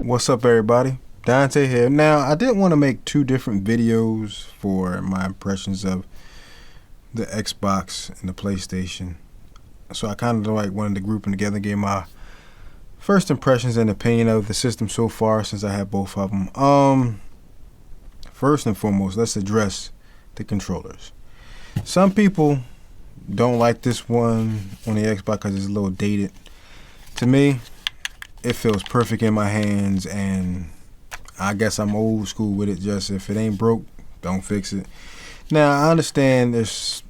What's up, everybody? Dante here. Now, I didn't want to make two different videos for my impressions of the Xbox and the PlayStation. So I kind of wanted to group them together and give my first impressions and opinion of the system so far since I have both of them. First and foremost, let's address the controllers. Some people don't like this one on the Xbox because it's a little dated. To me, it feels perfect in my hands, and I guess I'm old school with it. Just if it ain't broke, don't fix it. Now, I understand there's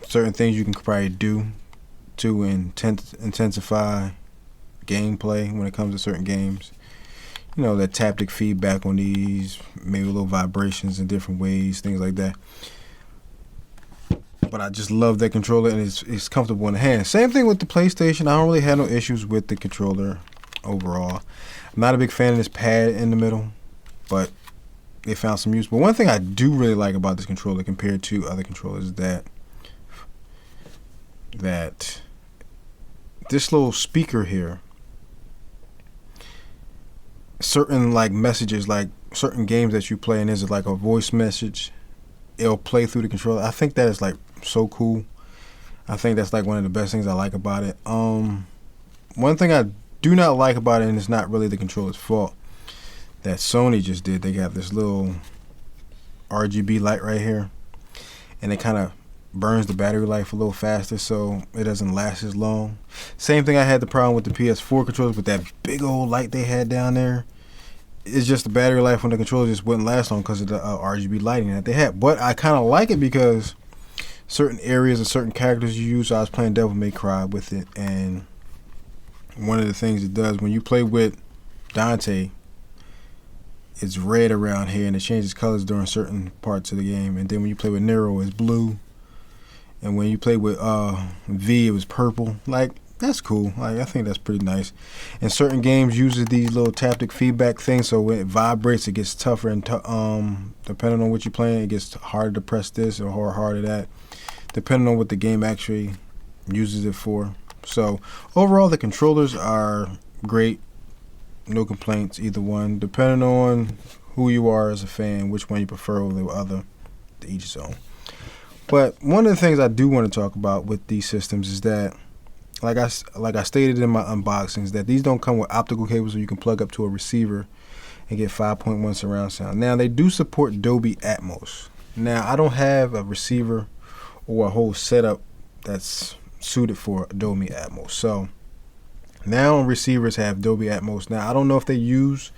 certain things you can probably do to intensify gameplay when it comes to certain games. You know, the taptic feedback on these, maybe little vibrations in different ways, things like that. But I just love that controller, and it's comfortable in the hand. Same thing with the PlayStation. I don't really have no issues with the controller overall. I'm not a big fan of this pad in the middle, but they found some use. But one thing I do really like about this controller compared to other controllers is that this little speaker here, certain messages, like certain games that you play, and there's like a voice message, it'll play through the controller. I think that is so cool. I think that's one of the best things I like about it. One thing I do not like about it, and it's not really the controller's fault, that Sony just did. They got this little RGB light right here, and it kind of burns the battery life a little faster, so it doesn't last as long. Same thing I had the problem with the PS4 controllers with that big old light they had down there. It's just the battery life on the controller just wouldn't last long because of the RGB lighting that they had. But I kind of like it because certain areas and certain characters you use. So I was playing Devil May Cry with it, and one of the things it does when you play with Dante, it's red around here, and it changes colors during certain parts of the game. And then when you play with Nero, it's blue, and when you play with V, it was purple. That's cool. I think that's pretty nice. And certain games uses these little taptic feedback things, so when it vibrates, it gets tougher, and depending on what you're playing, it gets harder to press this or harder that, depending on what the game actually uses it for. So overall, the controllers are great. No complaints, either one. Depending on who you are as a fan, which one you prefer over the other, to each his own. But one of the things I do want to talk about with these systems is that, like I stated in my unboxings, that these don't come with optical cables so you can plug up to a receiver and get 5.1 surround sound. Now, they do support Dolby Atmos. Now, I don't have a receiver or a whole setup that's suited for Dolby Atmos. So now receivers have Dolby Atmos. Now, I don't know if they use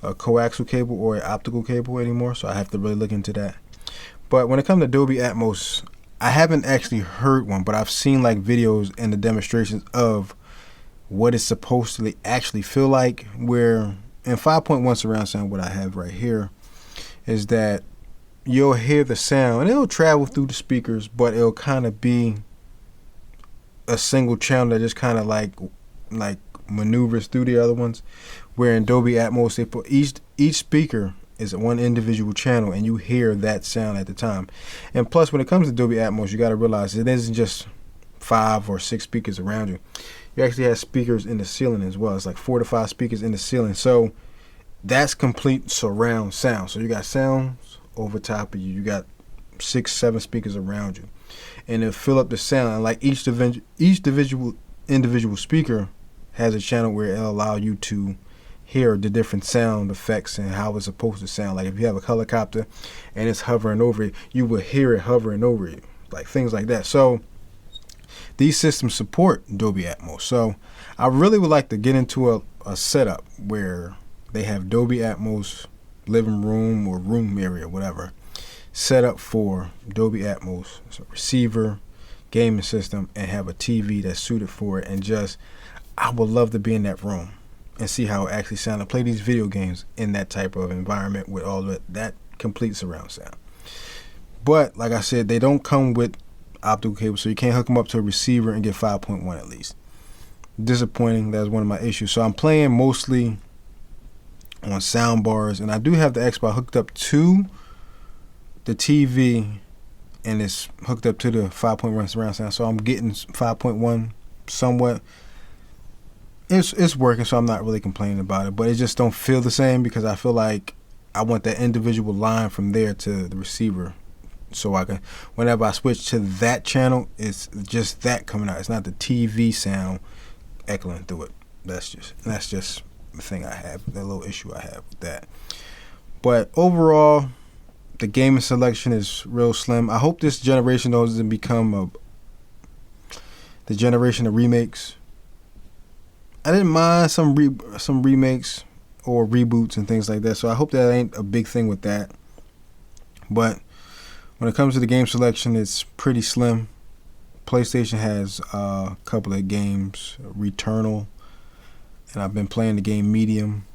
a coaxial cable or an optical cable anymore, so I have to really look into that. But when it comes to Dolby Atmos, I haven't actually heard one, but I've seen videos and the demonstrations of what it's supposed to actually feel like, where in 5.1 surround sound, what I have right here is that you'll hear the sound and it'll travel through the speakers, but it'll kind of be a single channel that just kind of like maneuvers through the other ones, where in Dolby Atmos they put each speaker is one individual channel, and you hear that sound at the time. And plus, when it comes to Dolby Atmos, you got to realize it isn't just 5 or 6 speakers around you. You actually have speakers in the ceiling as well. It's 4 to 5 speakers in the ceiling. So that's complete surround sound. So you got sounds over top of you. You got 6, 7 speakers around you, and it'll fill up the sound. And each individual speaker has a channel where it'll allow you to hear the different sound effects and how it's supposed to sound. If you have a helicopter and it's hovering over it, you will hear it hovering over you, things like that. So these systems support Dolby Atmos. So I really would like to get into a setup where they have Dolby Atmos living room or room area, whatever, set up for Dolby Atmos, so receiver, gaming system, and have a TV that's suited for it. And I would love to be in that room and see how it actually sounds, and play these video games in that type of environment with all that complete surround sound. But like I said, they don't come with optical cables, so you can't hook them up to a receiver and get 5.1 at least. Disappointing. That's one of my issues. So I'm playing mostly on sound bars, and I do have the Xbox hooked up to the TV, and it's hooked up to the 5.1 surround sound, so I'm getting 5.1 somewhat. it's working, so I'm not really complaining about it. But it just don't feel the same because I feel like I want that individual line from there to the receiver, so I can, whenever I switch to that channel, it's just that coming out. It's not the TV sound echoing through it. That's just the thing I have, the little issue I have with that. But overall, the gaming selection is real slim. I hope this generation doesn't become the generation of remakes. I didn't mind some remakes or reboots and things like that, so I hope that ain't a big thing with that. But when it comes to the game selection, it's pretty slim. PlayStation has a couple of games, Returnal, and I've been playing the game Medium.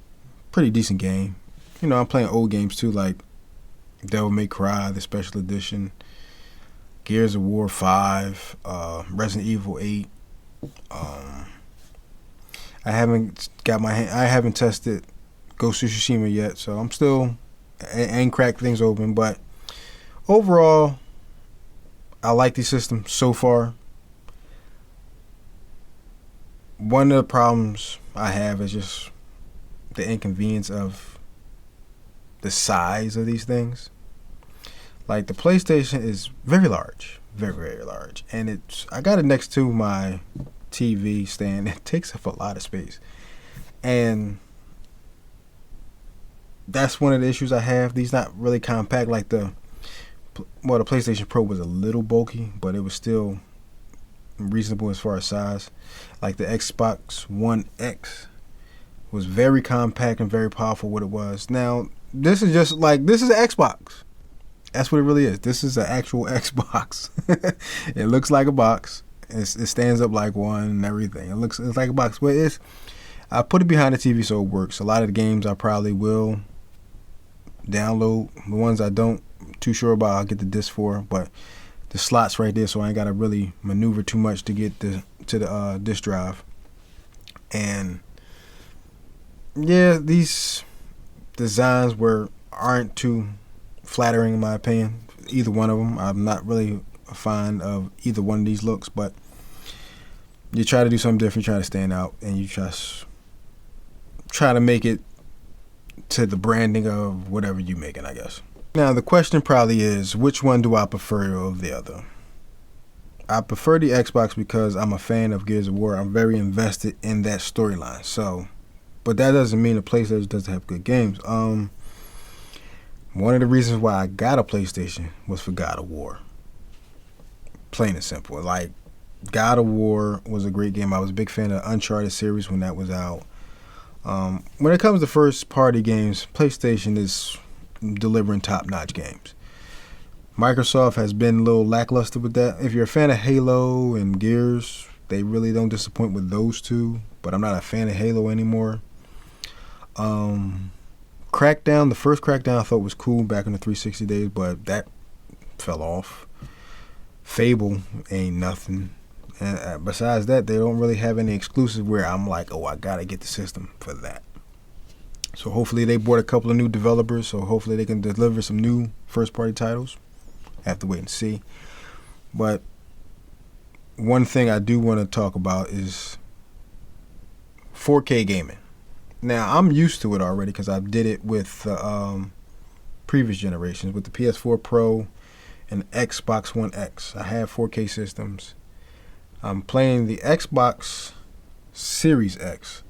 Pretty decent game. You know, I'm playing old games too, like Devil May Cry, the special edition, Gears of War 5, Resident Evil 8. I haven't tested Ghost of Tsushima yet, so I'm still ain't cracked things open. But overall, I like the system so far. One of the problems I have is just the inconvenience of the size of these things. Like the PlayStation is very large, very, very large, and I got it next to my TV stand. It takes up a lot of space, and that's one of the issues I have. These not really compact like the PlayStation Pro was a little bulky, but it was still reasonable as far as size. Like the Xbox One X was very compact and very powerful. What it was. Now this is just like, this is an Xbox. That's what it really is. This is an actual Xbox. It looks like a box. It stands up like one and everything. It's like a box. But I put it behind the TV so it works. A lot of the games I probably will download. The ones I don't too sure about, I'll get the disc for. But the slot's right there, so I ain't got to really maneuver too much to get to the disc drive. And yeah, these designs aren't too flattering in my opinion. Either one of them. I'm not really a fan of either one of these looks, but you try to do something different, try to stand out, and you just try to make it to the branding of whatever you're making, I guess. Now the question probably is, which one do I prefer over the other? I prefer the Xbox because I'm a fan of Gears of War. I'm very invested in that storyline. So, but that doesn't mean the PlayStation doesn't have good games. One of the reasons why I got a PlayStation was for God of War. Plain and simple. Like, God of War was a great game. I was a big fan of the Uncharted series when that was out. When it comes to first party games, PlayStation is delivering top-notch games. Microsoft has been a little lackluster with that. If you're a fan of Halo and Gears, they really don't disappoint with those two, but I'm not a fan of Halo anymore. Crackdown, the first Crackdown I thought was cool back in the 360 days, but that fell off. Fable ain't nothing. And besides that, they don't really have any exclusive where I'm like, oh, I gotta get the system for that. So hopefully they brought a couple of new developers, so hopefully they can deliver some new first-party titles. I have to wait and see. But one thing I do want to talk about is 4K gaming. Now, I'm used to it already because I did it with previous generations, with the PS4 Pro and Xbox One X. I have 4K systems. I'm playing the Xbox Series X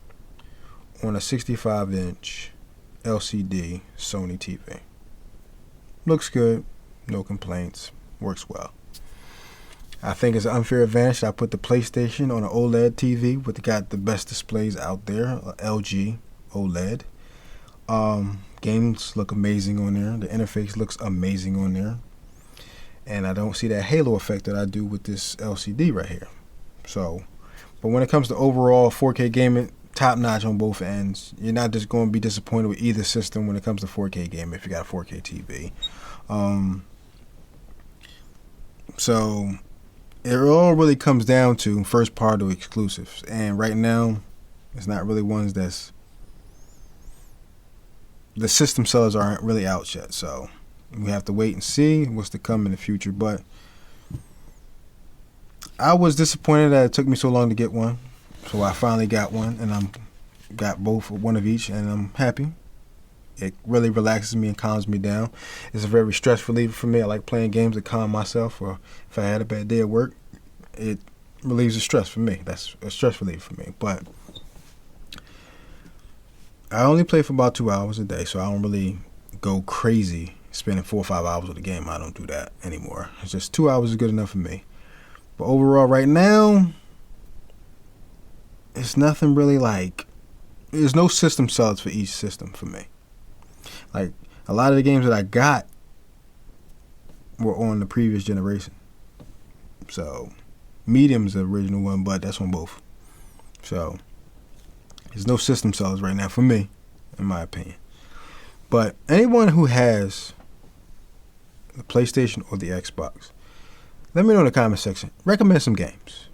on a 65-inch LCD Sony TV. Looks good, no complaints, works well. I think it's an unfair advantage that I put the PlayStation on an OLED TV, which got the best displays out there, LG OLED. Games look amazing on there. The interface looks amazing on there. And I don't see that halo effect that I do with this LCD right here. So, but when it comes to overall 4K gaming, top notch on both ends. You're not just going to be disappointed with either system when it comes to 4K gaming if you got a 4K TV. So it all really comes down to first party exclusives, and right now it's not really ones that's, the system sellers aren't really out yet, so we have to wait and see what's to come in the future. But I was disappointed that it took me so long to get one. So I finally got one, and I'm got both, one of each, and I'm happy. It really relaxes me and calms me down. It's a very stress reliever for me. I like playing games to calm myself, or if I had a bad day at work, it relieves the stress for me. That's a stress reliever for me. But I only play for about 2 hours a day, so I don't really go crazy spending 4 or 5 hours with a game. I don't do that anymore. It's just 2 hours is good enough for me. But overall, right now, it's nothing really like. There's no system sellers for each system for me. Like, a lot of the games that I got were on the previous generation. So, Medium's the original one, but that's on both. So, there's no system sellers right now for me, in my opinion. But anyone who has the PlayStation or the Xbox, let me know in the comment section. Recommend some games.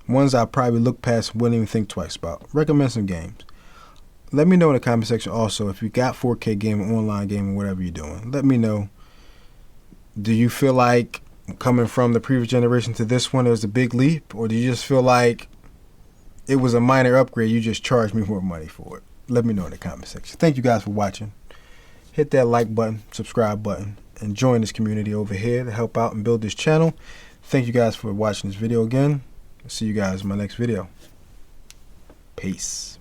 Ones I probably look past, wouldn't even think twice about. Recommend some games. Let me know in the comment section also if you got 4K gaming, online gaming, whatever you're doing. Let me know. Do you feel like coming from the previous generation to this one, it was a big leap? Or do you just feel like it was a minor upgrade, you just charged me more money for it? Let me know in the comment section. Thank you guys for watching. Hit that like button, subscribe button, and join this community over here to help out and build this channel. Thank you guys for watching this video again. I'll see you guys in my next video. Peace.